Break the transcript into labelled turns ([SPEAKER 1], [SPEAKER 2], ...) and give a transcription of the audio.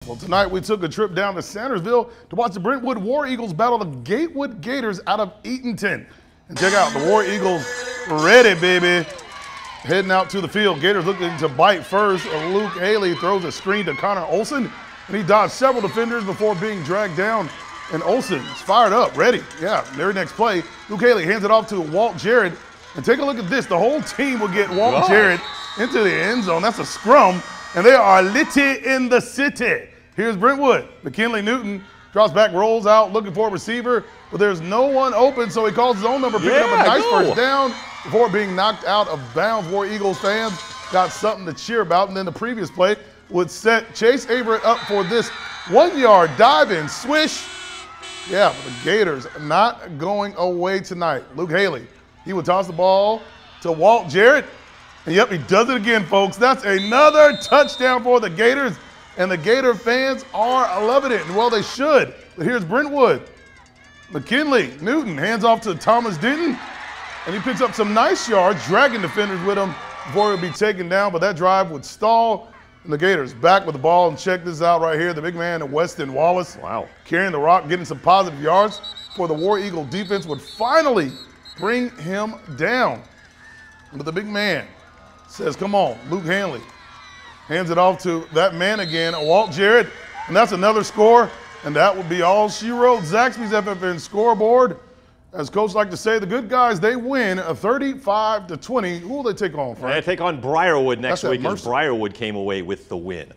[SPEAKER 1] Well, tonight we took a trip down to Sandersville to watch the Brentwood War Eagles battle the Gatewood Gators out of Eatonton. And check out the War Eagles ready, baby. Heading out to the field. Gators looking to bite first. Luke Haley throws a screen to Connor Olson, and he dodged several defenders before being dragged down. And Olson's fired up, ready. Yeah, very next play, Luke Haley hands it off to Walt Jarrett. And take a look at this. The whole team will get Walt Jarrett into the end zone. That's a scrum, and they are litty in the city. Here's Brentwood. McKinley Newton drops back, rolls out, looking for a receiver, but there's no one open, so he calls his own number, picking up a nice first down before being knocked out of bounds. War Eagles fans got something to cheer about, and then the previous play would set Chase Averett up for this 1-yard dive-in swish. Yeah, but the Gators not going away tonight. Luke Haley, he would toss the ball to Walt Jarrett, and yep, he does it again, folks. That's another touchdown for the Gators. And the Gator fans are loving it, and well, they should. But here's Brentwood. McKinley Newton hands off to Thomas Denton, and he picks up some nice yards, dragging defenders with him before he would be taken down, but that drive would stall, and the Gators back with the ball. And check this out right here, the big man, Weston Wallace, carrying the rock, getting some positive yards for the War Eagle defense would finally bring him down. But the big man says, come on, Luke Haley. Hands it off to that man again, Walt Jarrett, and that's another score, and that would be all she wrote. Zaxby's FFN scoreboard. As Coach likes to say, the good guys, they win 35-20. Who will they take on, Frank?
[SPEAKER 2] They take on Briarwood next week, as Briarwood came away with the win.